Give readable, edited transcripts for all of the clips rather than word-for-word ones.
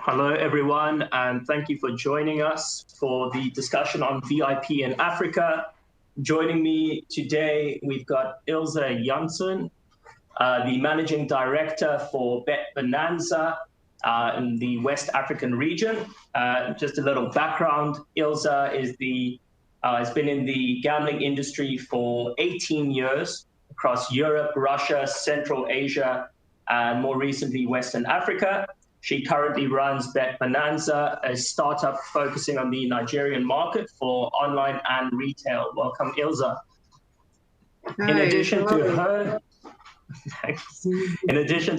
Hello, everyone, and thank you for joining us for the discussion on VIP in Africa. Joining me today, we've got Ilse Janssen, the Managing Director for Bet Bonanza in the West African region. Just a little background, Ilse has been in the gambling industry for 18 years across Europe, Russia, Central Asia, and more recently, Western Africa. She currently runs Bet Bonanza, a startup focusing on the Nigerian market for online and retail. Welcome, Ilse. In addition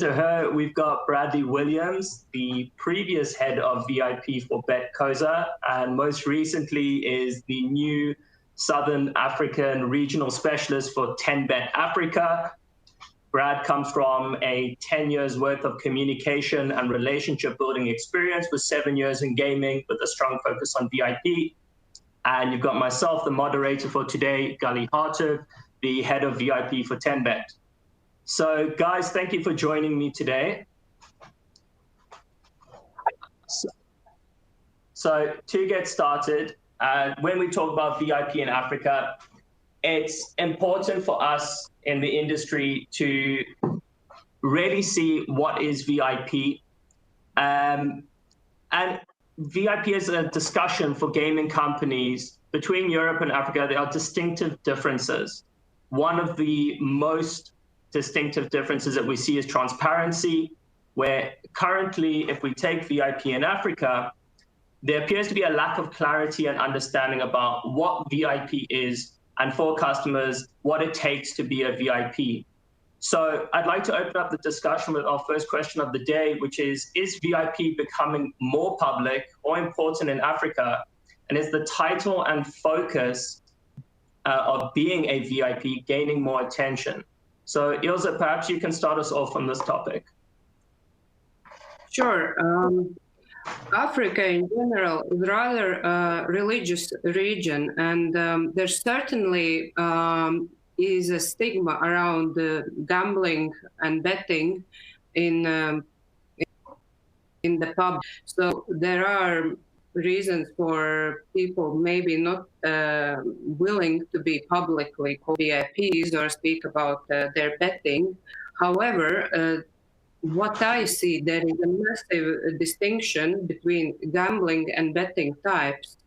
to her, we've got Bradley Williams, the previous head of VIP for BetCoza, and most recently is the new Southern African regional specialist for 10Bet Africa. Brad comes from a 10 years worth of communication and relationship building experience with 7 years in gaming with a strong focus on VIP. And you've got myself, the moderator for today, Gali Hartog, the head of VIP for 10Bet. So guys, thank you for joining me today. So to get started, when we talk about VIP in Africa, it's important for us in the industry to really see what is VIP. And VIP is a discussion for gaming companies between Europe and Africa. There are distinctive differences. One of the most distinctive differences that we see is transparency, where currently, if we take VIP in Africa, there appears to be a lack of clarity and understanding about what VIP is, and for customers, what it takes to be a VIP. So I'd like to open up the discussion with our first question of the day, which is VIP becoming more public or important in Africa? And is the title and focus of being a VIP gaining more attention? So Ilse, perhaps you can start us off on this topic. Sure. Africa in general is rather a religious region, and there certainly is a stigma around gambling and betting in the pub. So there are reasons for people maybe not willing to be publicly called VIPs or speak about their betting. However, what I see, there is a massive distinction between gambling and betting types.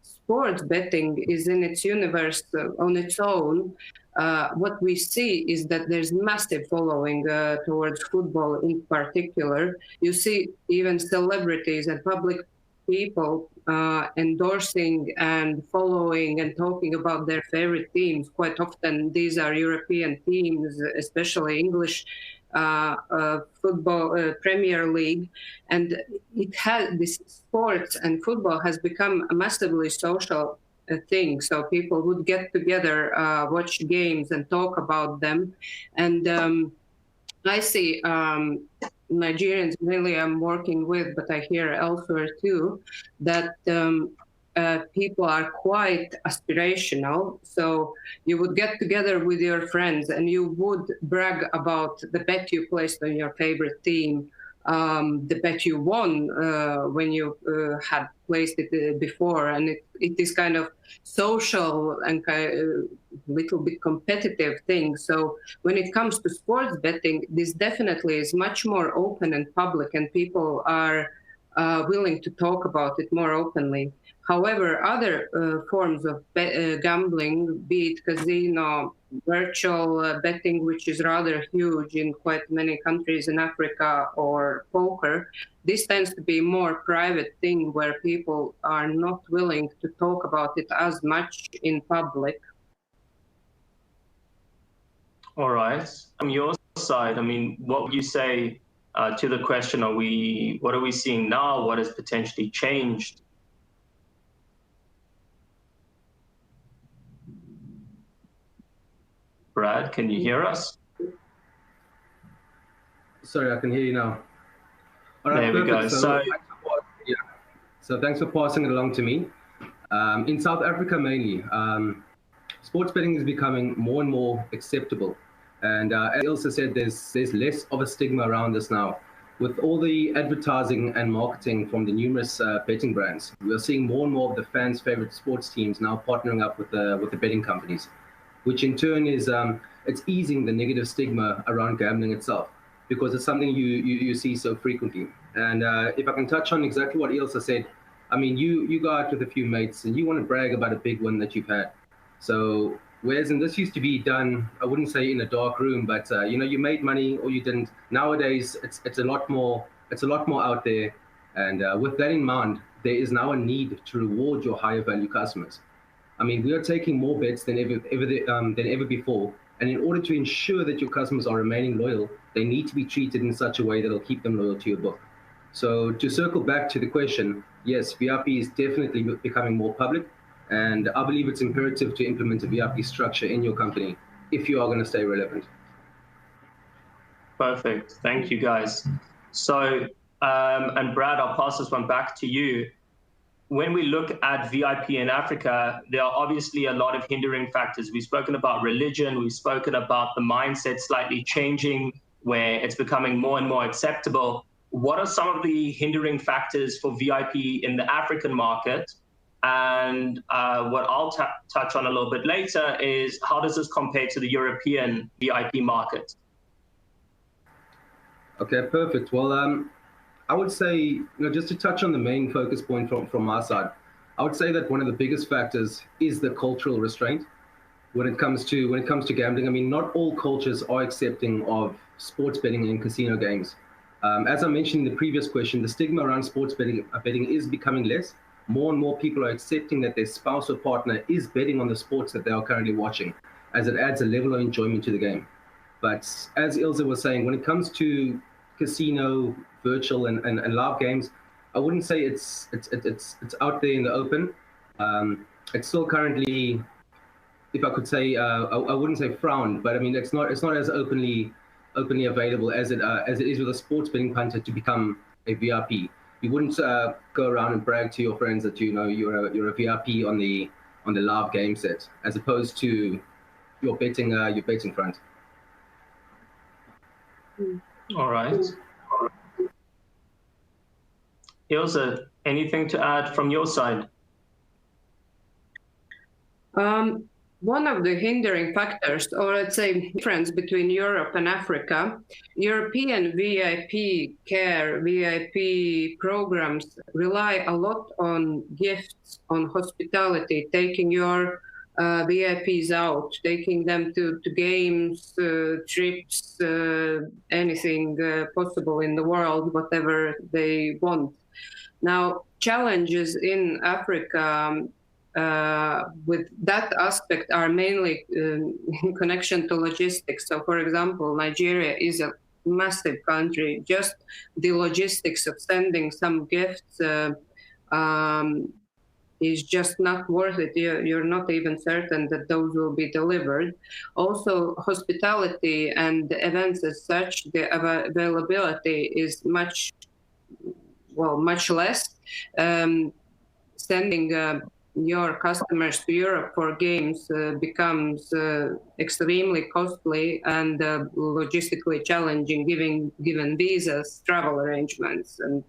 Sports betting is in its universe on its own. What we see is that there's massive following towards football in particular. You see even celebrities and public people endorsing and following and talking about their favorite teams. Quite often these are European teams, especially English football Premier League, and it has this sports and football has become a massively social thing. So people would get together, watch games, and talk about them. And I see Nigerians mainly I'm working with, but I hear elsewhere too, that people are quite aspirational. So you would get together with your friends and you would brag about the bet you placed on your favorite team, the bet you won when you had placed it before. And it is kind of social and a little bit competitive thing. So when it comes to sports betting, this definitely is much more open and public, and people are willing to talk about it more openly. However, other forms of gambling, be it casino, virtual betting, which is rather huge in quite many countries in Africa, or poker, this tends to be more private thing where people are not willing to talk about it as much in public. All right. From your side, I mean, what would you say to the question, what are we seeing now? What has potentially changed? Brad, can you hear us? Sorry, I can hear you now. All right, there we go. So thanks for passing it along to me. In South Africa mainly, sports betting is becoming more and more acceptable. And as Ilse said, there's less of a stigma around this now. With all the advertising and marketing from the numerous betting brands, we are seeing more and more of the fans' favorite sports teams now partnering up with the betting companies, which in turn is it's easing the negative stigma around gambling itself, because it's something you see so frequently. And if I can touch on exactly what Ilse said, I mean, you go out with a few mates and you want to brag about a big win that you've had. So whereas in this used to be done, I wouldn't say in a dark room, but you made money or you didn't. Nowadays, it's a lot more out there. And with that in mind, there is now a need to reward your higher value customers. I mean, we are taking more bets than ever before. And in order to ensure that your customers are remaining loyal, they need to be treated in such a way that will keep them loyal to your book. So to circle back to the question, yes, VIP is definitely becoming more public. And I believe it's imperative to implement a VIP structure in your company if you are going to stay relevant. Perfect. Thank you, guys. So, and Brad, I'll pass this one back to you. When we look at VIP in Africa, there are obviously a lot of hindering factors. We've spoken about religion. We've spoken about the mindset slightly changing, where it's becoming more and more acceptable. What are some of the hindering factors for VIP in the African market? And what I'll touch on a little bit later is how does this compare to the European VIP market? Okay, perfect. Well, I would say, just to touch on the main focus point from our side, I would say that one of the biggest factors is the cultural restraint when it comes to gambling. I mean, not all cultures are accepting of sports betting and casino games. As I mentioned in the previous question, the stigma around sports betting is becoming less. More and more people are accepting that their spouse or partner is betting on the sports that they are currently watching, as it adds a level of enjoyment to the game. But as Ilse was saying, when it comes to casino, virtual, and live games, I wouldn't say it's out there in the open. It's still currently, if I could say, I wouldn't say frowned, but I mean it's not as openly available as it is with a sports betting punter to become a VIP. You wouldn't go around and brag to your friends that you're a VIP on the live game set, as opposed to your betting front. All right. Ilse, anything to add from your side? One of the hindering factors, or let's say difference between Europe and Africa, European VIP care, VIP programs rely a lot on gifts, on hospitality, taking your VIPs out, taking them to games, trips, anything possible in the world, whatever they want. Now, challenges in Africa with that aspect are mainly in connection to logistics. So, for example, Nigeria is a massive country. Just the logistics of sending some gifts is just not worth it. You're not even certain that those will be delivered. Also, hospitality and events as such, the availability is much less. Sending your customers to Europe for games becomes extremely costly and logistically challenging, given visas, travel arrangements, and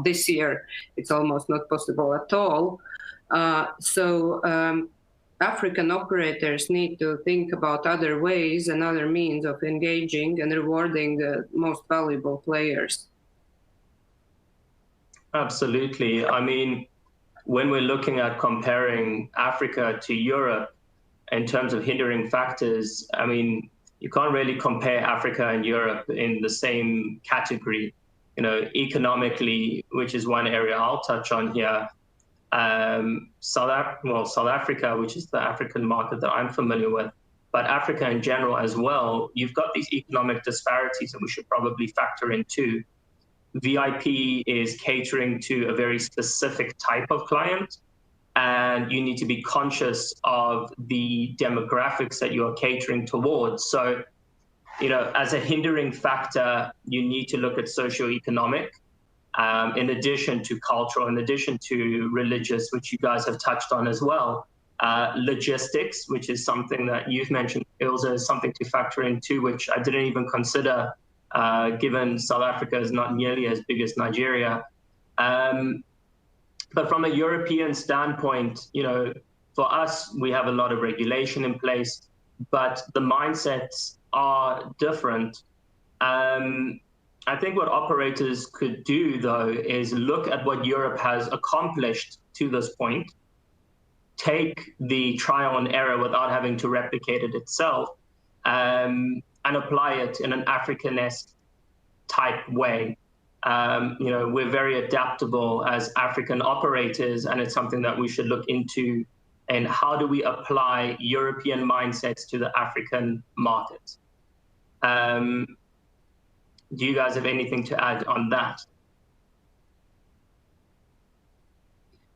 this year it's almost not possible at all. So African operators need to think about other ways and other means of engaging and rewarding the most valuable players. Absolutely. I mean, when we're looking at comparing Africa to Europe in terms of hindering factors, I mean, you can't really compare Africa and Europe in the same category. Economically, which is one area I'll touch on here. South Africa, which is the African market that I'm familiar with, but Africa in general as well, you've got these economic disparities that we should probably factor in too. VIP is catering to a very specific type of client, and you need to be conscious of the demographics that you are catering towards. So, as a hindering factor, you need to look at socioeconomic, in addition to cultural, in addition to religious, which you guys have touched on as well. Logistics, which is something that you've mentioned, Ilse, is something to factor in too, which I didn't even consider given South Africa is not nearly as big as Nigeria. But from a European standpoint, for us, we have a lot of regulation in place, but the mindsets are different. I think what operators could do, though, is look at what Europe has accomplished to this point, take the trial and error without having to replicate it itself, and apply it in an African-esque type way. We're very adaptable as African operators, and it's something that we should look into. And how do we apply European mindsets to the African market? Do you guys have anything to add on that?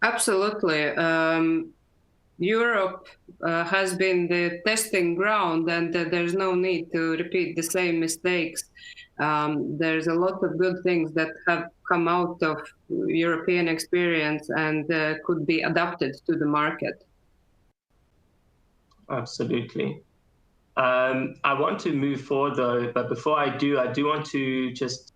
Absolutely. Europe has been the testing ground, and there's no need to repeat the same mistakes. There's a lot of good things that have come out of European experience and could be adapted to the market. Absolutely. I want to move forward, though, but before I do want to just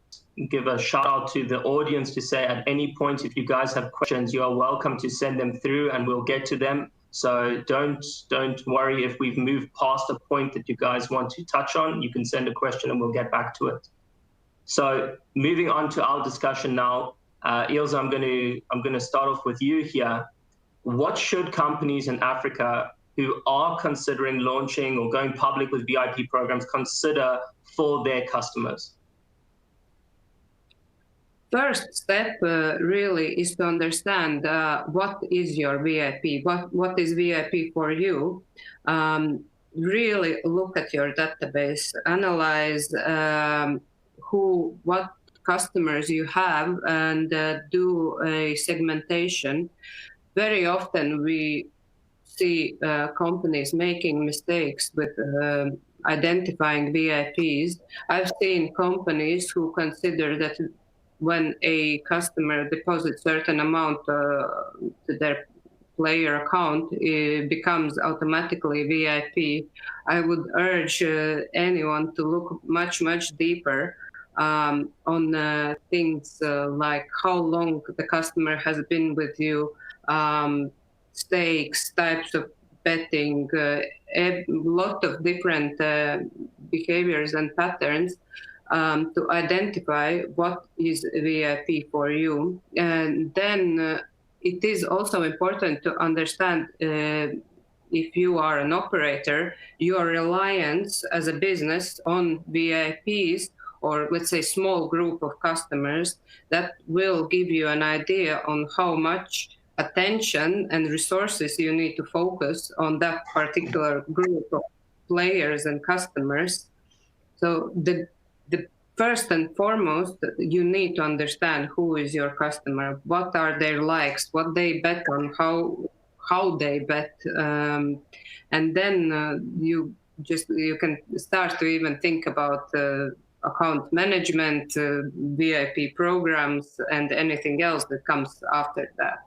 give a shout out to the audience to say at any point, if you guys have questions, you are welcome to send them through and we'll get to them. So don't worry if we've moved past a point that you guys want to touch on. You can send a question and we'll get back to it. So moving on to our discussion now, Ilse, I'm going to start off with you here. What should companies in Africa who are considering launching or going public with VIP programs consider for their customers? First step really is to understand what is your VIP, what is VIP for you. Really look at your database, analyze what customers you have, and do a segmentation. Very often we see companies making mistakes with identifying VIPs. I've seen companies who consider that when a customer deposits certain amount to their player account, it becomes automatically VIP. I would urge anyone to look much deeper on things like how long the customer has been with you, stakes, types of betting, a lot of different behaviors and patterns to identify what is VIP for you. And then it is also important to understand if you are an operator, your reliance as a business on VIPs, or let's say small group of customers, that will give you an idea on how much attention and resources you need to focus on that particular group of players and customers. So the first and foremost, you need to understand who is your customer, what are their likes, what they bet on, how they bet, and then you can start to even think about account management, VIP programs, and anything else that comes after that.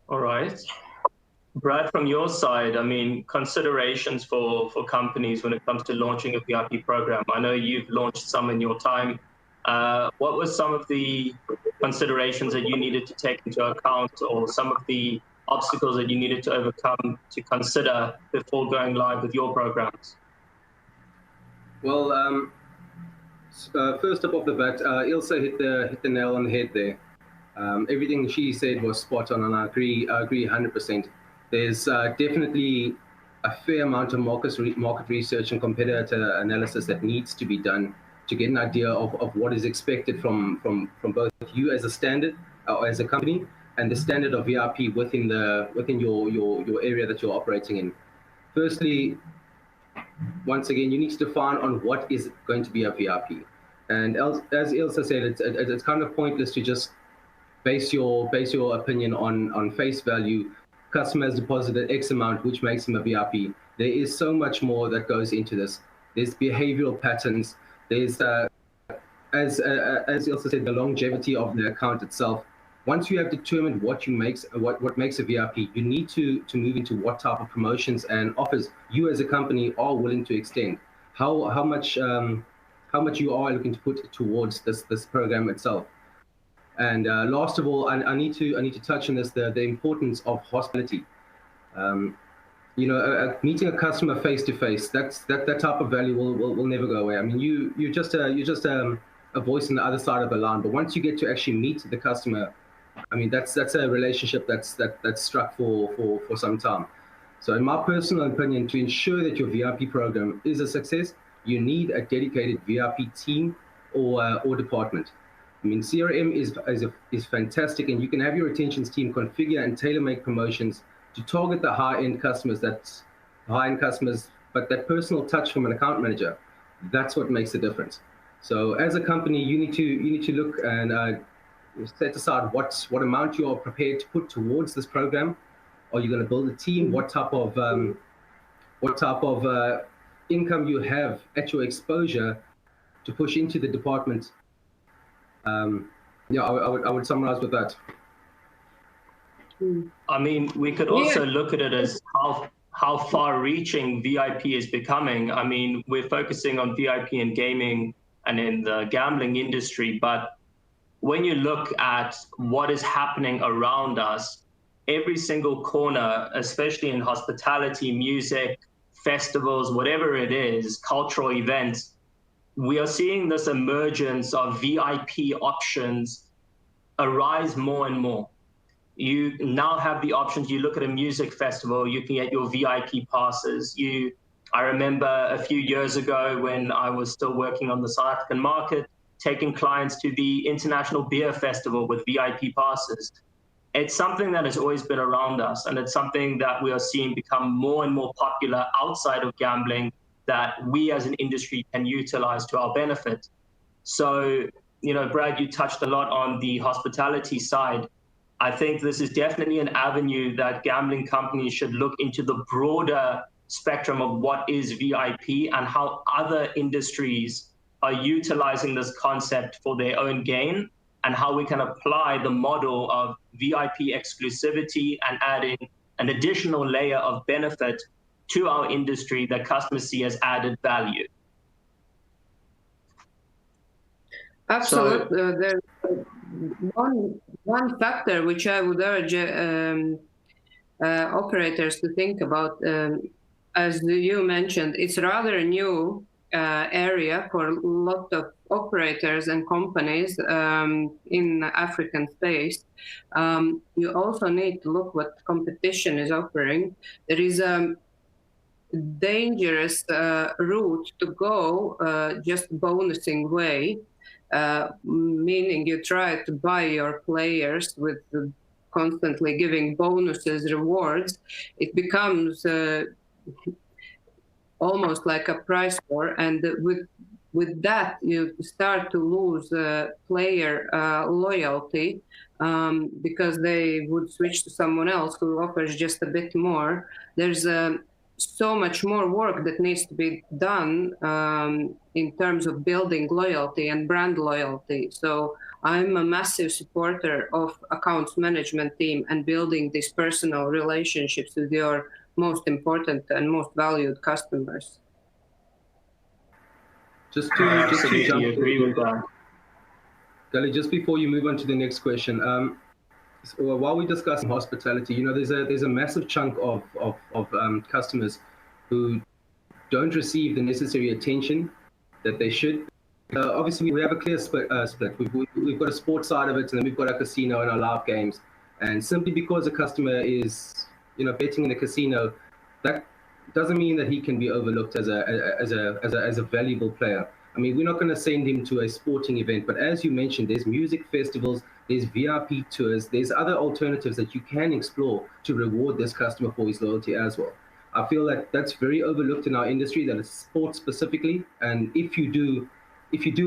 All right. Brad, from your side, I mean, considerations for companies when it comes to launching a VIP program. I know you've launched some in your time. What were some of the considerations that you needed to take into account, or some of the obstacles that you needed to overcome to consider before going live with your programs? Well, first up off the bat, Ilse hit the nail on the head there. Everything she said was spot on, and I agree 100%. There's definitely a fair amount of market research and competitor analysis that needs to be done to get an idea of what is expected from both you as a standard or as a company, and the standard of VIP within your area that you're operating in. Firstly, once again, you need to define on what is going to be a VIP. And as Ilse said, it's kind of pointless to just base your opinion on face value. Customer has deposited X amount, which makes him a VIP. There is so much more that goes into this. There's behavioral patterns. There's, as Ilse said, the longevity of the account itself. Once you have determined what makes a VIP, you need to move into what type of promotions and offers you as a company are willing to extend. how much you are looking to put towards this program itself. And last of all, I need to touch on this, the importance of hospitality. Meeting a customer face to face, that type of value will never go away. I mean, you're just a voice on the other side of the line, but once you get to actually meet the customer, I mean, that's a relationship that's struck for some time. So in my personal opinion, to ensure that your VIP program is a success, you need a dedicated VIP team or department. I mean, CRM is fantastic, and you can have your retentions team configure and tailor-make promotions to target the high-end customers. But that personal touch from an account manager, that's what makes the difference. So as a company, you need to look and set aside what amount you are prepared to put towards this program. Are you going to build a team? What type of income you have at your exposure to push into the department? I would summarize with that. I mean, we could also look at it as how far-reaching VIP is becoming. I mean, we're focusing on VIP in gaming and in the gambling industry, but when you look at what is happening around us, every single corner, especially in hospitality, music, festivals, whatever it is, cultural events, we are seeing this emergence of VIP options arise more and more. You now have the options. You look at a music festival, you can get your VIP passes. I remember a few years ago when I was still working on the South African market, taking clients to the International Beer Festival with VIP passes. It's something that has always been around us, and it's something that we are seeing become more and more popular outside of gambling that we as an industry can utilize to our benefit. So, Brad, you touched a lot on the hospitality side. I think this is definitely an avenue that gambling companies should look into the broader spectrum of what is VIP and how other industries are utilizing this concept for their own gain, and how we can apply the model of VIP exclusivity and adding an additional layer of benefit to our industry that customers see as added value. Absolutely. There's one factor which I would urge operators to think about. As you mentioned, it's rather a new area for a lot of operators and companies in the African space. You also need to look what competition is offering. There is a dangerous route to go, just bonusing way, meaning you try to buy your players with constantly giving bonuses, rewards. It becomes almost like a price war, and with that you start to lose player loyalty because they would switch to someone else who offers just a bit more. There's so much more work that needs to be done in terms of building loyalty and brand loyalty. So I'm a massive supporter of accounts management team and building these personal relationships with your most important and most valued customers. Just to jump agree with that. Gully, just before you move on to the next question, while we're discussing hospitality, there's a massive chunk of customers who don't receive the necessary attention that they should. Obviously, we have a clear split. We've got a sports side of it, and then we've got a casino and our live games. And simply because a customer is, betting in a casino, that doesn't mean that he can be overlooked as a valuable player. I mean, we're not going to send him to a sporting event, but as you mentioned, there's music festivals, there's VIP tours, there's other alternatives that you can explore to reward this customer for his loyalty as well. I feel that that's very overlooked in our industry, that it's sports specifically. And if you do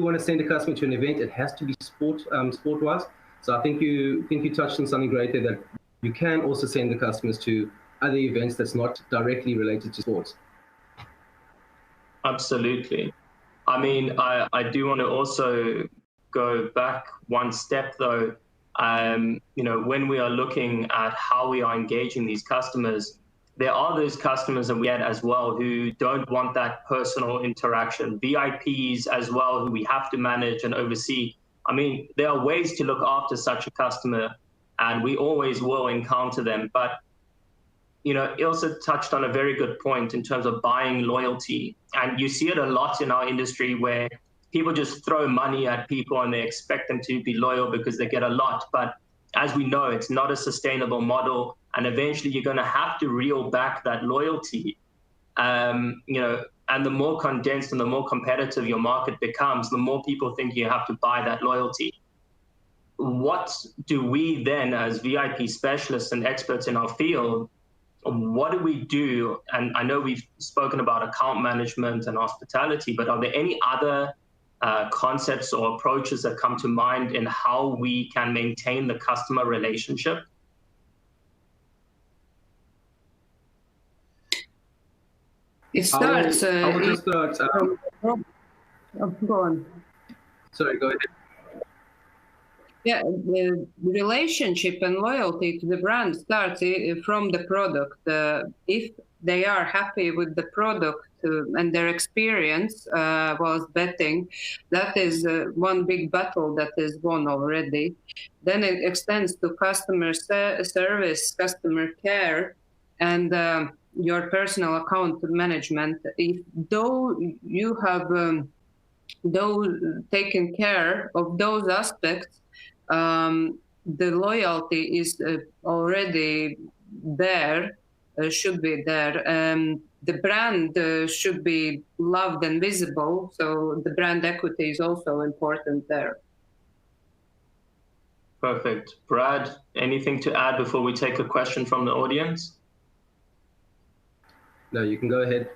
want to send a customer to an event, it has to be sport-wise. So I think you touched on something great there, that you can also send the customers to other events that's not directly related to sports. Absolutely. I mean, I do want to also go back one step though. When we are looking at how we are engaging these customers, there are those customers that we had as well who don't want that personal interaction. VIPs as well, who we have to manage and oversee. I mean, there are ways to look after such a customer, and we always will encounter them. But, you know, Ilse touched on a very good point in terms of buying loyalty. And you see it a lot in our industry where people just throw money at people and they expect them to be loyal because they get a lot. But as we know, it's not a sustainable model. And eventually you're going to have to reel back that loyalty. You know, and the more condensed and the more competitive your market becomes, the more people think you have to buy that loyalty. What do we then, as VIP specialists and experts in our field, what do we do? And I know we've spoken about account management and hospitality, but are there any other concepts or approaches that come to mind in how we can maintain the customer relationship? It starts. I will just start. Go on. Sorry, go ahead. Yeah, the relationship and loyalty to the brand starts from the product. If they are happy with the product and their experience whilst betting, that is one big battle that is won already. Then it extends to customer service, customer care, and your personal account management. If though you have taken care of those aspects, the loyalty is already there, should be there. The brand should be loved and visible, so the brand equity is also important there. Perfect. Brad, anything to add before we take a question from the audience? No, you can go ahead.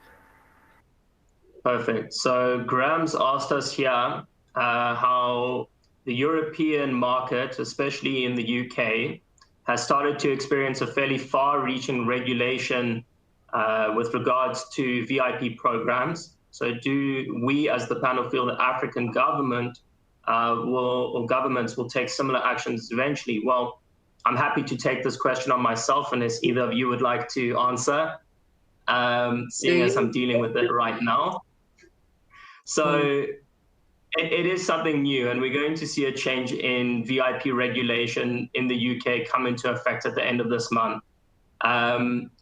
Perfect. So Graham's asked us here how the European market, especially in the UK, has started to experience a fairly far-reaching regulation with regards to VIP programs. So do we, as the panel, feel that African governments will take similar actions eventually? Well, I'm happy to take this question on myself, and if either of you would like to answer, seeing as I'm dealing with it right now. So it is something new, and we're going to see a change in VIP regulation in the UK come into effect at the end of this month.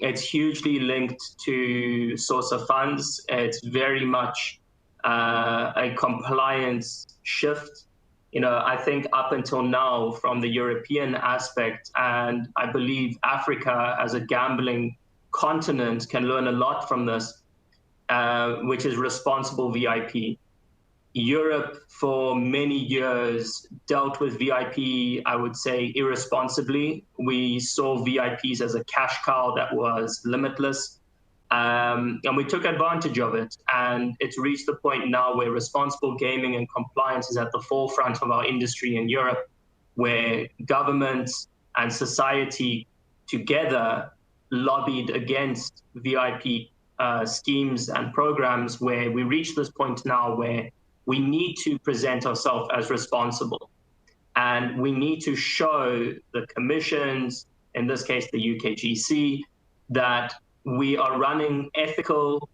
It's hugely linked to source of funds. It's very much a compliance shift. You know, I think up until now, from the European aspect, and I believe Africa as a gambling continent can learn a lot from this, which is responsible VIP. Europe for many years dealt with VIP, I would say, irresponsibly. We saw VIPs as a cash cow that was limitless, and we took advantage of it. And it's reached the point now where responsible gaming and compliance is at the forefront of our industry in Europe, where governments and society together lobbied against VIP schemes and programs, where we reach this point now where we need to present ourselves as responsible. And we need to show the commissions, in this case, the UKGC, that we are running ethical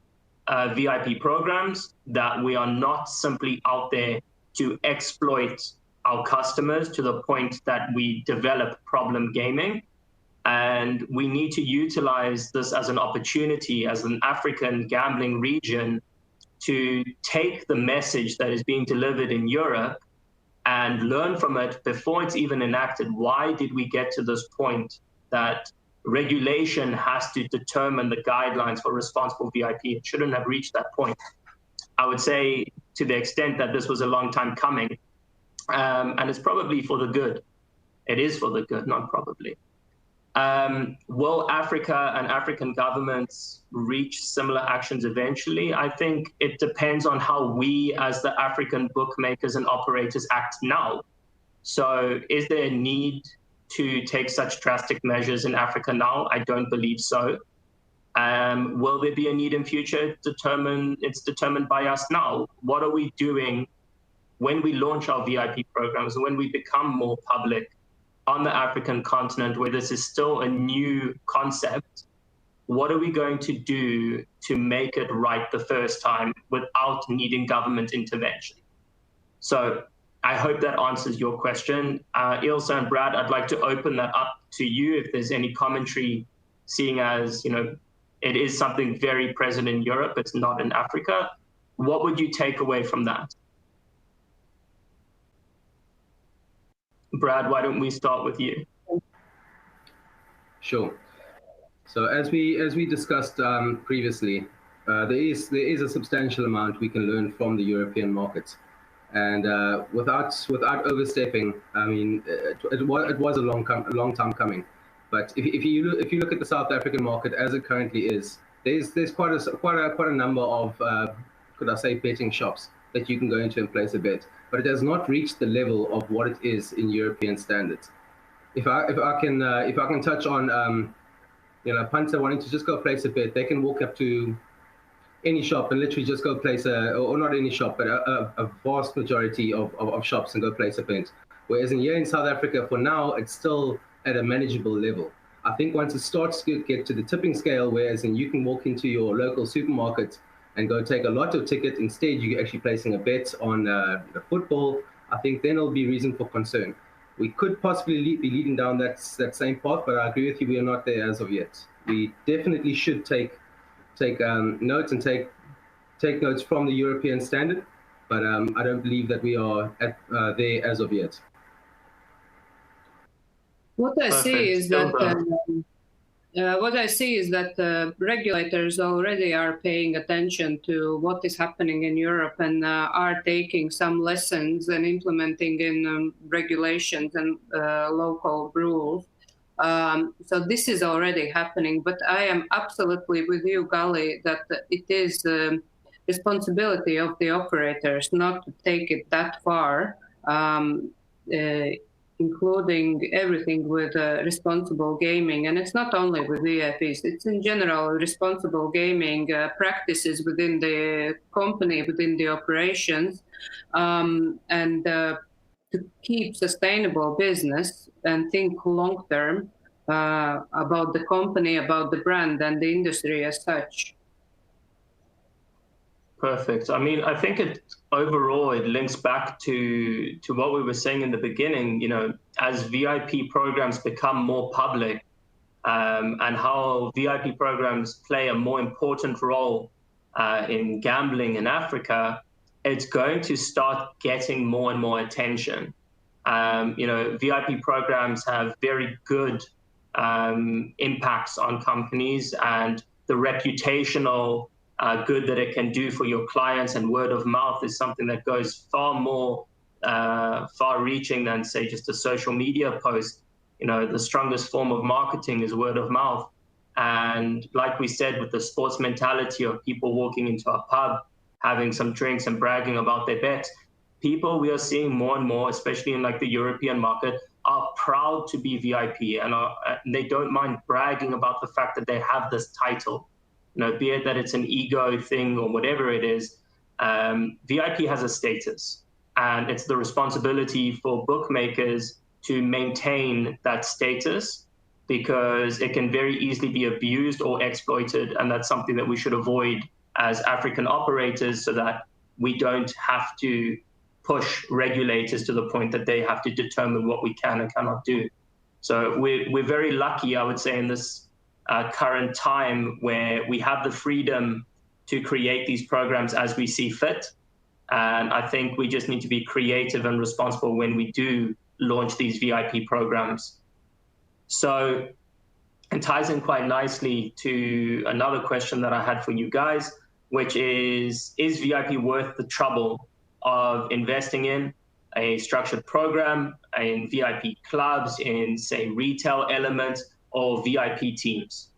VIP programs, that we are not simply out there to exploit our customers to the point that we develop problem gaming. And we need to utilize this as an opportunity as an African gambling region to take the message that is being delivered in Europe and learn from it before it's even enacted. Why did we get to this point that regulation has to determine the guidelines for responsible VIP? It shouldn't have reached that point. I would say to the extent that this was a long time coming, and it's probably for the good. It is for the good, not probably. Will Africa and African governments reach similar actions eventually? I think it depends on how we as the African bookmakers and operators act now. So is there a need to take such drastic measures in Africa now? I don't believe so. Will there be a need in future? It's determined by us now. What are we doing when we launch our VIP programs, when we become more public on the African continent, where this is still a new concept? what are we going to do to make it right the first time without needing government intervention? So I hope that answers your question. Ilse and Brad, I'd like to open that up to you if there's any commentary, seeing as, you know, it is something very present in Europe, it's not in Africa. What would you take away from that? Brad, why don't we start with you? Sure. So as we discussed previously, there is a substantial amount we can learn from the European markets, and without overstepping, I mean, it was a long time coming. But if you look at the South African market as it currently is, there's quite a number of could I say betting shops that you can go into and place a bet, but it has not reached the level of what it is in European standards. If I can touch on you know, a punter wanting to just go place a bet, they can walk up to any shop and literally just go place or not any shop, but a vast majority of shops and go place a bet. Whereas here in South Africa, for now, it's still at a manageable level. I think once it starts to get to the tipping scale, whereas you can walk into your local supermarket and go take a lotto ticket, instead you're actually placing a bet on the football, I think then there'll be reason for concern. We could possibly be leading down that same path, but I agree with you, we are not there as of yet. We definitely should take notes and take notes from the European standard, but I don't believe that we are at there as of yet. What I see is that regulators already are paying attention to what is happening in Europe and are taking some lessons and implementing in regulations and local rules. So this is already happening, but I am absolutely with you, Gali, that it is the responsibility of the operators not to take it that far, including everything with responsible gaming. And it's not only with VIPs, it's in general responsible gaming practices within the company, within the operations, and to keep sustainable business and think long term about the company, about the brand and the industry as such. Perfect. I mean, I think overall it links back to what we were saying in the beginning, you know, as VIP programs become more public, and how VIP programs play a more important role in gambling in Africa, it's going to start getting more and more attention. You know, VIP programs have very good impacts on companies, and the reputational good that it can do for your clients, and word of mouth is something that goes far more far-reaching than, say, just a social media post. You know, the strongest form of marketing is word of mouth. And like we said, with the sports mentality of people walking into a pub, having some drinks and bragging about their bets, people we are seeing more and more, especially in like the European market, are proud to be VIP, and they don't mind bragging about the fact that they have this title. You know, be it that it's an ego thing or whatever it is, VIP has a status, and it's the responsibility for bookmakers to maintain that status, because it can very easily be abused or exploited, and that's something that we should avoid as African operators, so that we don't have to push regulators to the point that they have to determine what we can and cannot do. So we're very lucky, I would say, in this current time where we have the freedom to create these programs as we see fit. And I think we just need to be creative and responsible when we do launch these VIP programs. So it ties in quite nicely to another question that I had for you guys, which is VIP worth the trouble of investing in a structured program, in VIP clubs, in, say, retail elements, or VIP teams?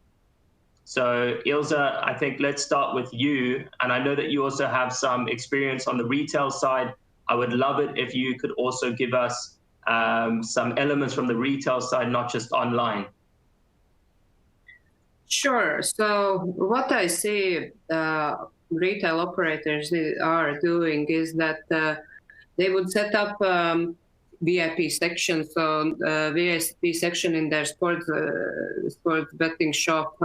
So Ilse, I think let's start with you. And I know that you also have some experience on the retail side. I would love it if you could also give us some elements from the retail side, not just online. Sure. So what I see retail operators are doing is that they would set up VIP section. So VIP section in their sports betting shop.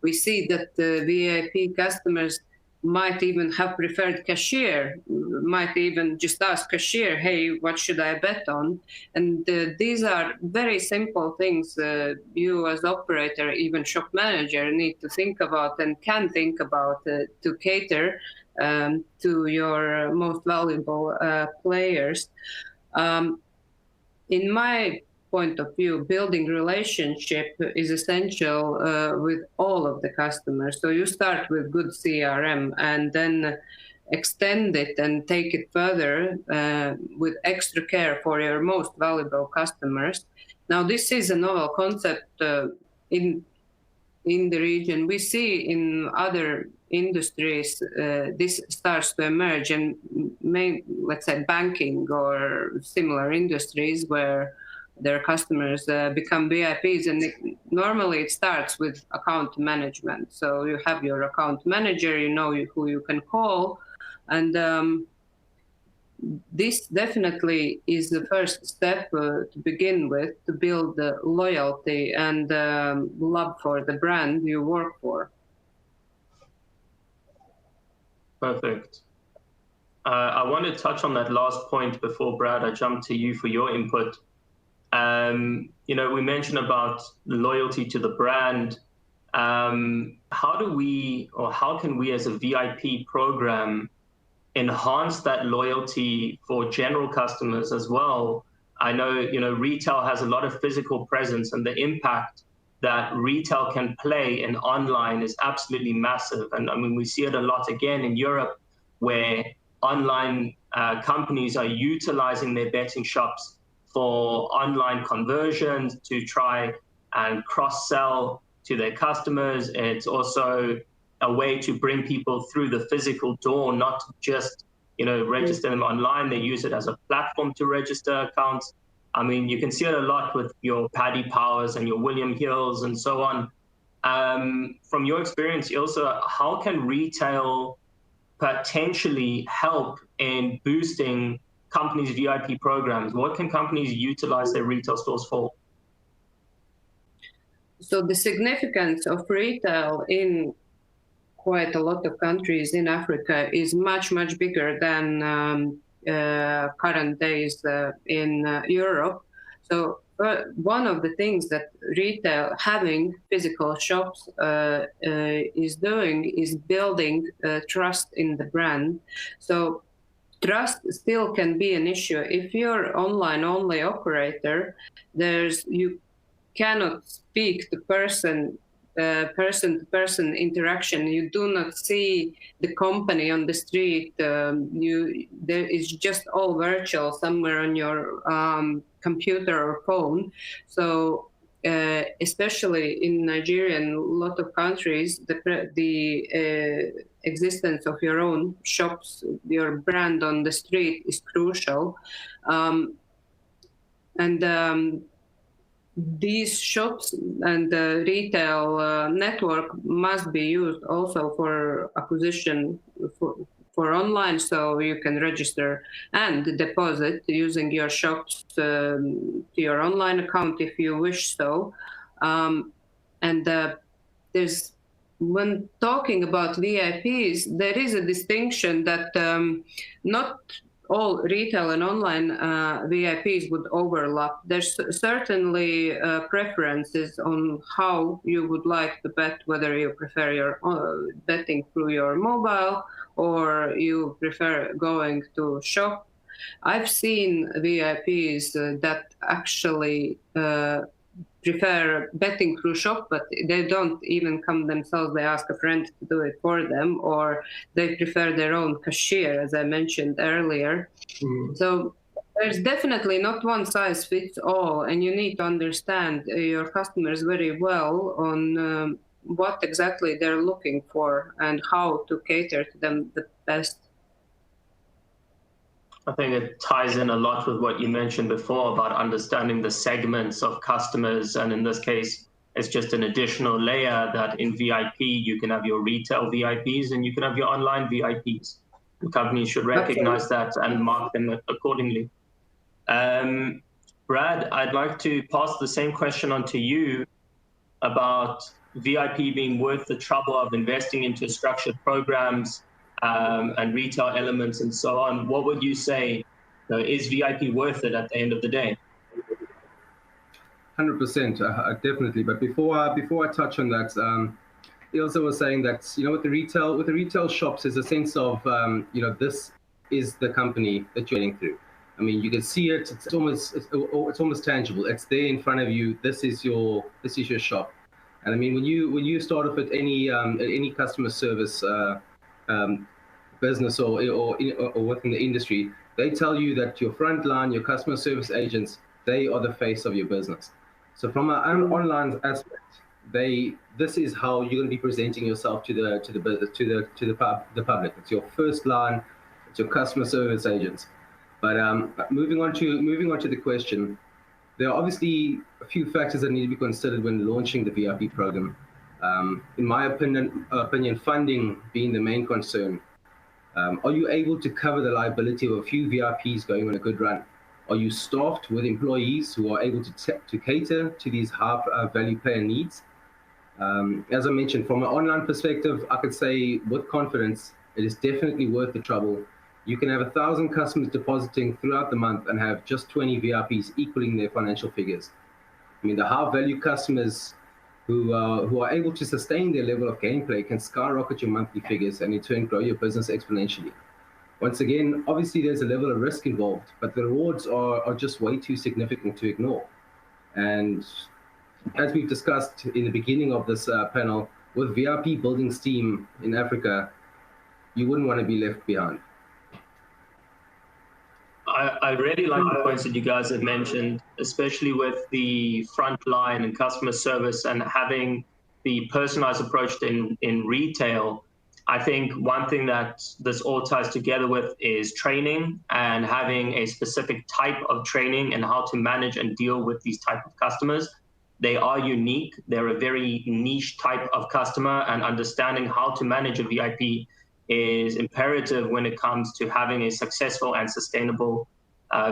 We see that the VIP customers might even have preferred cashier, might even just ask cashier, hey, what should I bet on? And these are very simple things you as operator, even shop manager, need to think about and can think about to cater to your most valuable players. In my point of view, building relationship is essential with all of the customers. So you start with good CRM and then extend it and take it further with extra care for your most valuable customers. Now, this is a novel concept in the region. We see in other industries this starts to emerge, and let's say banking or similar industries where their customers become VIPs, and normally it starts with account management. So you have your account manager, you know who you can call, and this definitely is the first step to begin with, to build the loyalty and love for the brand you work for. Perfect. I want to touch on that last point before, Brad, I jump to you for your input. We mentioned about loyalty to the brand. How can we as a VIP program enhance that loyalty for general customers as well? I know, retail has a lot of physical presence, and the impact that retail can play in online is absolutely massive. And I mean, we see it a lot again in Europe, where online companies are utilizing their betting shops for online conversions to try and cross-sell to their customers. It's also a way to bring people through the physical door, not just register them online. They use it as a platform to register accounts. I mean, you can see it a lot with your Paddy Powers and your William Hills and so on. From your experience, Ilse, how can retail potentially help in boosting companies' VIP programs? What can companies utilize their retail stores for? So the significance of retail in quite a lot of countries in Africa is much, much bigger than current days in Europe. So one of the things that retail, having physical shops, is doing is building trust in the brand. So trust still can be an issue. If you're online-only operator, you cannot speak to person-to-person interaction. You do not see the company on the street. There is just all virtual somewhere on your computer or phone. So especially in Nigeria and a lot of countries, the existence of your own shops, your brand on the street is crucial. These shops and the retail network must be used also for acquisition for online, so you can register and deposit using your shops to your online account if you wish so. When talking about VIPs, there is a distinction that not all retail and online VIPs would overlap. There's certainly preferences on how you would like to bet, whether you prefer your betting through your mobile or you prefer going to shop. I've seen VIPs that actually prefer betting through shop, but they don't even come themselves. They ask a friend to do it for them, or they prefer their own cashier, as I mentioned earlier. So there's definitely not one size fits all, and you need to understand your customers very well on what exactly they're looking for and how to cater to them the best. I think it ties in a lot with what you mentioned before about understanding the segments of customers. And in this case, it's just an additional layer that in VIP, you can have your retail VIPs and you can have your online VIPs. And companies should recognize that and mark them accordingly. Brad, I'd like to pass the same question on to you about VIP being worth the trouble of investing into structured programs and retail elements and so on. What would you say, is VIP worth it at the end of the day? 100%, definitely. But before I touch on that, he also was saying that, with the retail shops, there's a sense of this is the company that you're getting through. I mean, you can see it. It's almost tangible. It's there in front of you. This is your shop. And I mean, when you start off at any customer service business or within the industry, they tell you that your front line, your customer service agents, they are the face of your business. So from an online aspect, this is how you're going to be presenting yourself to the public. It's your first line. It's your customer service agents. But moving on to the question, there are obviously a few factors that need to be considered when launching the VIP program. In my opinion, funding being the main concern. Are you able to cover the liability of a few VIPs going on a good run? Are you staffed with employees who are able to cater to these high value player needs? As I mentioned, from an online perspective, I could say with confidence, it is definitely worth the trouble. You can have 1,000 customers depositing throughout the month and have just 20 VIPs equaling their financial figures. I mean, the high value customers who are able to sustain their level of gameplay can skyrocket your monthly figures and in turn grow your business exponentially. Once again, obviously there's a level of risk involved, but the rewards are just way too significant to ignore. And as we've discussed in the beginning of this panel, with VIP building steam in Africa, you wouldn't want to be left behind. I really like the points that you guys have mentioned, especially with the front line and customer service and having the personalized approach in retail. I think one thing that this all ties together with is training and having a specific type of training and how to manage and deal with these type of customers. They are unique. They're a very niche type of customer, and understanding how to manage a VIP is imperative when it comes to having a successful and sustainable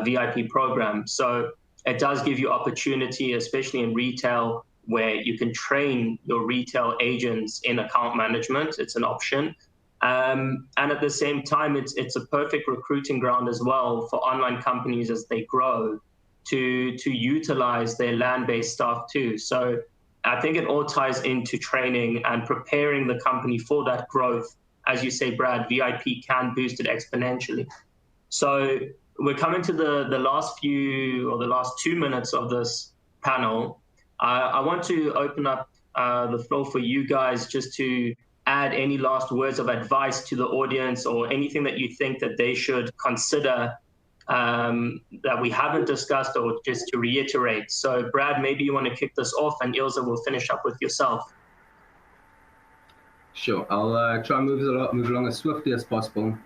VIP program. So it does give you opportunity, especially in retail, where you can train your retail agents in account management. It's an option. And at the same time, it's a perfect recruiting ground as well for online companies as they grow to utilize their land-based staff too. So I think it all ties into training and preparing the company for that growth. As you say, Brad, VIP can boost it exponentially. So we're coming to the last 2 minutes of this panel. I want to open up the floor for you guys just to add any last words of advice to the audience or anything that you think that they should consider that we haven't discussed, or just to reiterate. So Brad, maybe you want to kick this off, and Ilse will finish up with yourself. Sure, I'll try and move along as swiftly as possible.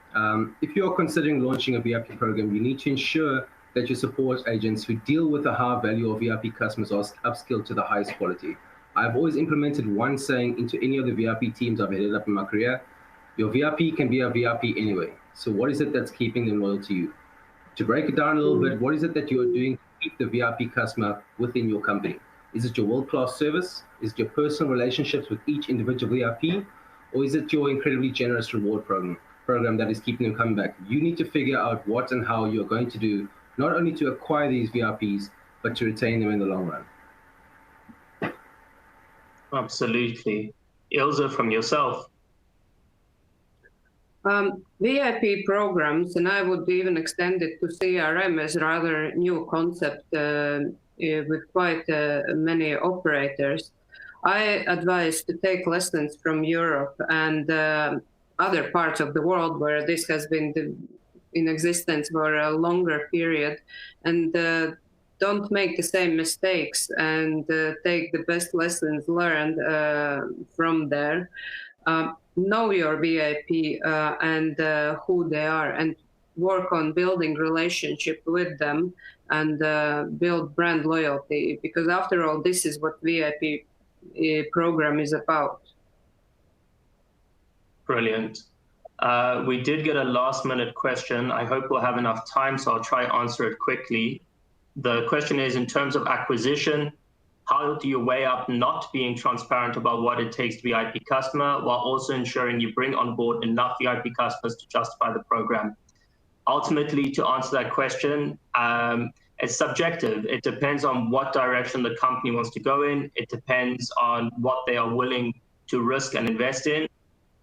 If you're considering launching a VIP program, you need to ensure that your support agents who deal with the high value of VIP customers are upskilled to the highest quality. I've always implemented one saying into any of the VIP teams I've headed up in my career: your VIP can be a VIP anyway. So what is it that's keeping them loyal to you? To break it down a little bit, what is it that you're doing to keep the VIP customer within your company? Is it your world-class service? Is it your personal relationships with each individual VIP? Or is it your incredibly generous reward program that is keeping them coming back? You need to figure out what and how you're going to do, not only to acquire these VIPs, but to retain them in the long run. Absolutely. Ilse, from yourself. VIP programs, and I would even extend it to CRM as a rather new concept with quite many operators. I advise to take lessons from Europe and other parts of the world where this has been in existence for a longer period, and don't make the same mistakes, and take the best lessons learned from there. Know your VIP and who they are, and work on building relationship with them and build brand loyalty, because after all, this is what VIP program is about. Brilliant. We did get a last-minute question. I hope we'll have enough time, so I'll try to answer it quickly. The question is, in terms of acquisition, how do you weigh up not being transparent about what it takes to be IP customer while also ensuring you bring on board enough VIP customers to justify the program? Ultimately, to answer that question, it's subjective. It depends on what direction the company wants to go in. It depends on what they are willing to risk and invest in.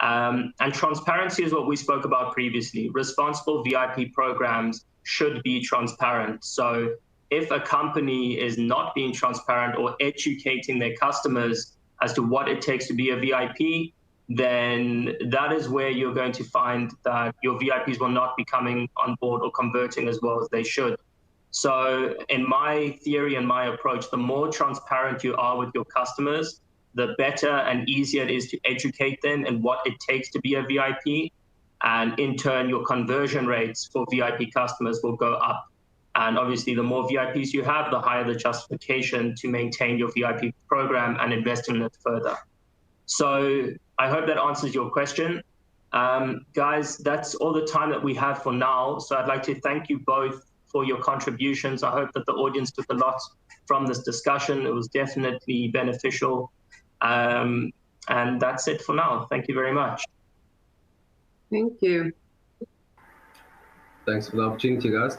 And transparency is what we spoke about previously. Responsible VIP programs should be transparent. So if a company is not being transparent or educating their customers as to what it takes to be a VIP, then that is where you're going to find that your VIPs will not be coming on board or converting as well as they should. So in my theory and my approach, the more transparent you are with your customers, the better and easier it is to educate them in what it takes to be a VIP. And in turn, your conversion rates for VIP customers will go up. And obviously, the more VIPs you have, the higher the justification to maintain your VIP program and invest in it further. So I hope that answers your question. Guys, that's all the time that we have for now. So I'd like to thank you both for your contributions. I hope that the audience took a lot from this discussion. It was definitely beneficial. And that's it for now. Thank you very much. Thank you. Thanks for the opportunity, guys.